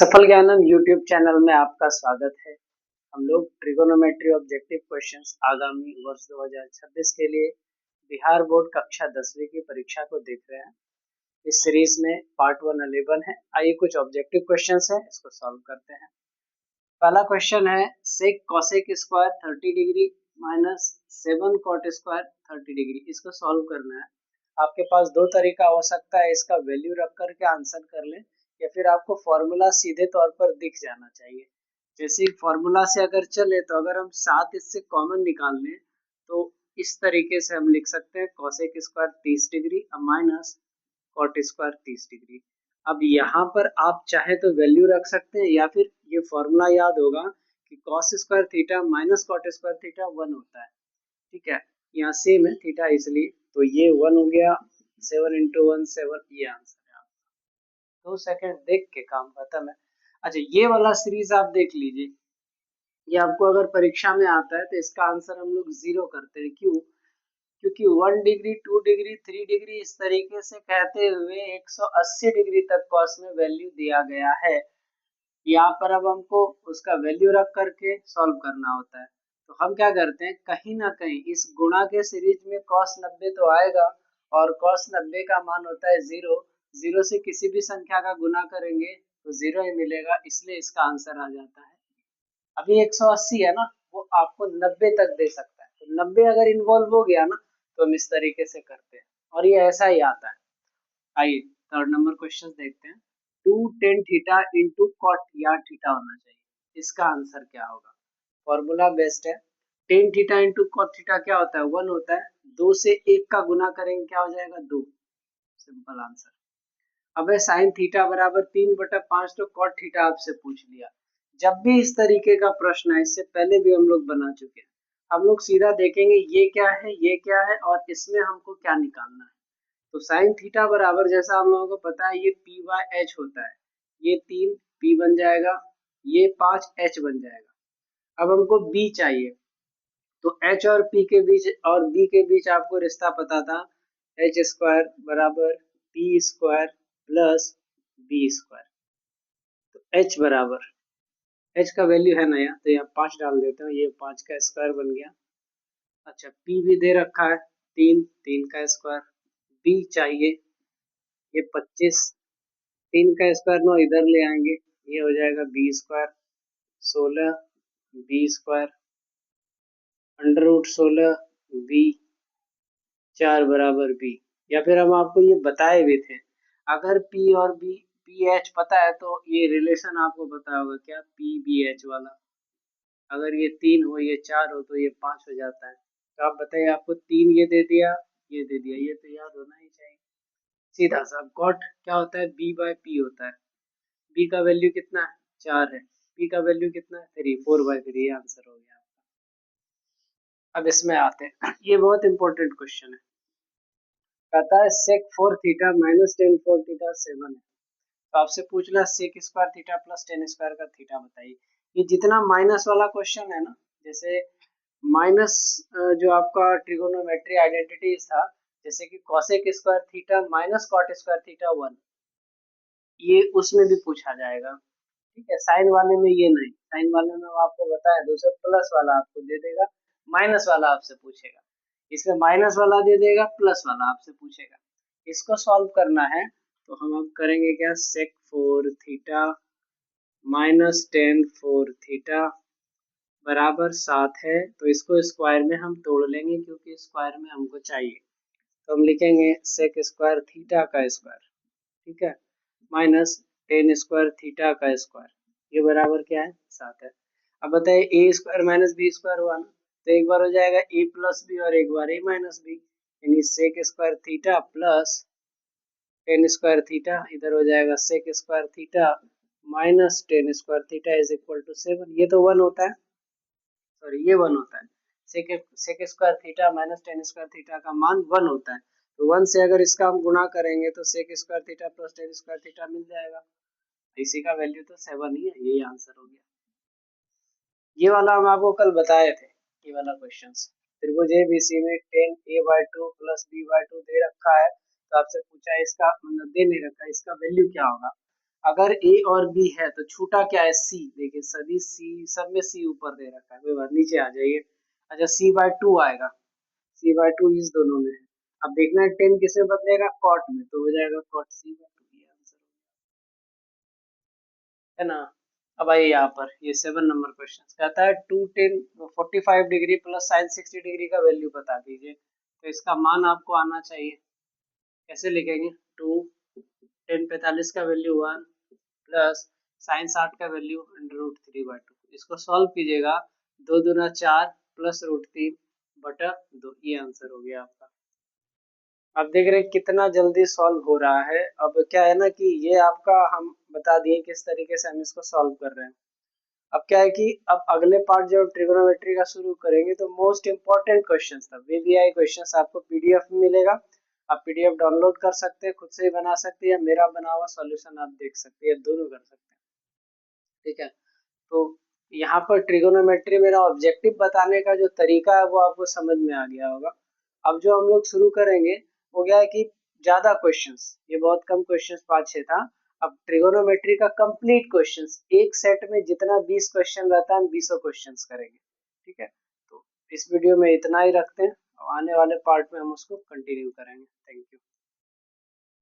सफल ज्ञानम YouTube channel में आपका स्वागत है। हम लोग ट्रिगोनोमेट्री ऑब्जेक्टिव क्वेश्चंस आगामी वर्ष 2026 के लिए बिहार बोर्ड कक्षा 10वीं की परीक्षा को देख रहे हैं। इस सीरीज में पार्ट 1 11 है। आइए कुछ ऑब्जेक्टिव क्वेश्चंस है, इसको सॉल्व करते हैं। पहला क्वेश्चन है sec cosec square 30 degree minus 7 cot square 30 degree. इसको सॉल्व करना है। आपके पास दो तरीका हो सकता है, इसका वैल्यू रख करके आंसर कर लें या फिर आपको फॉर्मूला सीधे तौर पर दिख जाना चाहिए। जैसे फॉर्मूला से अगर चले तो अगर हम 7 इससे कॉमन निकाल लें तो इस तरीके से हम लिख सकते हैं cosec square 30 degree minus cot square 30 degree. अब यहाँ पर आप चाहे तो वैल्यू रख सकते हैं या फिर ये फॉर्मूला याद होगा कि cos square theta minus cot square theta 1 होता है। ठीक है, यहाँ सेम है थीटा इसलिए, तो ये 1 हो गया। 7 इंटू 1 7, ये आंसर है आपका। 2 सेकेंड देख के काम खत्म है। अच्छा, ये वाला सीरीज आप देख लीजिए, ये आपको अगर परीक्षा में आता है तो इसका आंसर हम लोग 0 करते हैं। क्यों? क्योंकि 1 डिग्री 2 डिग्री 3 डिग्री इस तरीके से कहते हुए 180 डिग्री तक कॉस में वैल्यू दिया गया है। यहाँ पर अब हमको उसका वैल्यू रख करके सॉल्व करना होता है। तो हम क्या करते हैं, कहीं ना कहीं इस गुणा के सीरीज में cos 90 तो आएगा और cos 90 का मान होता है 0। 0 से किसी भी संख्या का गुना करेंगे तो 0 ही मिलेगा, इसलिए इसका आंसर आ जाता है। अभी 180 है ना, वो आपको 90 तक दे सकता है, तो 90 अगर इन्वॉल्व हो गया ना तो हम इस तरीके से करते हैं और ये ऐसा ही आता है। आइए थर्ड नंबर क्वेश्चन देखते हैं। 2 tan थीटा इंटू कॉट या थीटा होना चाहिए, इसका आंसर क्या होगा? फॉर्मूला बेस्ट है। tan theta into cot theta क्या होता है? 1 होता है। 2 से 1 का गुना करेंगे क्या हो जाएगा? 2। Simple answer. अब साइन थीटा बराबर 3/5 तो कॉट थीटा आपसे पूछ लिया। जब भी इस तरीके का प्रश्न है, इससे पहले भी हम लोग बना चुके हैं, हम लोग सीधा देखेंगे ये क्या है, ये क्या है और इसमें हमको क्या निकालना है। तो साइन थीटा बराबर, जैसा हम लोगों को पता है, ये पी बाय एच होता है। ये 3 पी बन जाएगा, ये 5 एच बन जाएगा। अब हमको बी चाहिए, तो एच और पी के बीच और बी के बीच आपको रिश्ता पता था, एच स्क्वायर बराबर P square plus B square. तो एच बराबर, एच का वैल्यू है ना यहाँ, तो यहाँ 5 डाल देता हूँ, ये 5 का स्क्वायर बन गया। अच्छा, पी भी दे रखा है 3, 3 का स्क्वायर। बी चाहिए, ये 25, 3 का स्क्वायर 9 इधर ले आएंगे, ये हो जाएगा B square 16 B square under root 16 B 4 बराबर बी। या फिर हम आपको ये बताए भी थे, अगर पी और बी पी एच पता है तो ये रिलेशन आपको पता होगा क्या, पी बी एच वाला। अगर ये 3 हो ये 4 हो तो ये 5 हो जाता है। तो आप बताइए, आपको 3 ये दे दिया, ये दे दिया, ये तो याद होना ही चाहिए। सीधा सा कॉट क्या होता है, बी बाय पी होता है। बी का वैल्यू कितना है? 4 है। पी का वैल्यू कितना है? 3, 4/3। ये आंसर हो गया। अब इसमें आते हैं, ये बहुत इंपॉर्टेंट क्वेश्चन है। कहता है sec 4 theta minus tan 4 theta 7 है। तो आपसे पूछ रहा sec square theta plus tan square का थीटा बताइए। ये जितना माइनस वाला क्वेश्चन है ना, जैसे माइनस जो आपका ट्रिगोनोमेट्री आइडेंटिटीज था, जैसे कि cosec square theta minus cot square theta 1, ये उसमें भी पूछा जाएगा। ठीक है, साइन वाले में ये नहीं, साइन वाले में वो आपको बताया दूसरा प्लस वाला आपको दे देगा, माइनस वाला आपसे पूछेगा। इसमें माइनस वाला दे देगा, प्लस वाला आपसे पूछेगा। इसको सॉल्व करना है तो हम अब करेंगे क्या, सेक 4 थीटा माइनस टेन 4 थीटा बराबर 7 है। तो इसको स्क्वायर में हम तोड़ लेंगे क्योंकि स्क्वायर में हमको चाहिए। तो हम लिखेंगे सेक स्क्वायर थीटा का स्क्वायर, ठीक है, माइनस टेन स्क्वायर थीटा का स्क्वायर, ये बराबर क्या है? 7 है। अब बताइए ए स्क्वायर माइनस बी स्क्वायर हुआ ना, तो एक बार हो जाएगा ए प्लस बी और एक बार ए माइनस बी, यानी sec square theta plus tan square theta, इधर हो जाएगा sec square theta minus tan square theta is equal to 7। ये तो 1 होता है, सॉरी ये 1 होता है। Sec square theta minus tan square theta का मान 1 होता है। तो 1 से अगर इसका हम गुणा करेंगे तो sec square theta plus tan square theta मिल जाएगा। इसी का वैल्यू तो 7 ही है, यही आंसर हो गया। ये वाला हम आपको कल बताए थे, ये वाला क्वेश्चन। त्रिभुज एबीसी में tan A by two plus B by two दे रखा है, तो आपसे पूछा है इसका मतलब दे नहीं रखा है, इसका वैल्यू क्या होगा। अगर ए और बी है तो छूटा क्या है, सी। देखिए सभी सी, सब में सी ऊपर दे रखा है, कोई बात, नीचे आ जाइए। अच्छा c/2 आएगा, c/2 इस दोनों में है। अब देखना है 10 किस में बदलेगा, कॉट में, तो हो जाएगा कॉट c/2, ये आंसर है ना। अब आइए यहाँ पर ये 7 नंबर क्वेश्चन कहता है 2 tan 45 degree plus sign 60 degree का वैल्यू बता दीजिए। तो इसका मान आपको आना चाहिए। कैसे लिखेंगे, 2 tan 45 का वैल्यू 1 प्लस साइन 60 का वैल्यू √3/2। इसको सॉल्व कीजिएगा, 2 दूना 4 प्लस √3/2, ये आंसर हो गया आपका। अब देख रहे हैं कितना जल्दी सॉल्व हो रहा है। अब क्या है ना कि ये आपका हम बता दिए किस तरीके से हम इसको सॉल्व कर रहे हैं। अब क्या है कि अब अगले पार्ट जब ट्रिगोनोमेट्री का शुरू करेंगे तो मोस्ट इंपॉर्टेंट क्वेश्चंस था, वीवीआई क्वेश्चंस आपको पीडीएफ में मिलेगा। आप पीडीएफ डाउनलोड कर सकते हैं, खुद से ही बना सकते हैं, या मेरा बना हुआ सॉल्यूशन आप देख सकते हैं, दोनों कर सकते हैं। ठीक है, तो यहाँ पर ट्रिगोनोमेट्री मेरा ऑब्जेक्टिव बताने का जो तरीका है वो आपको समझ में आ गया होगा। अब जो हम लोग शुरू करेंगे वो क्या है कि ज्यादा क्वेश्चंस, ये बहुत कम क्वेश्चंस 5-6 था। अब ट्रिगोनोमेट्री का कंप्लीट क्वेश्चंस, एक सेट में जितना 20 क्वेश्चन रहता है हम 20 क्वेश्चंस करेंगे। ठीक है, तो इस वीडियो में इतना ही रखते हैं, आने वाले पार्ट में हम उसको कंटिन्यू करेंगे। Thank you.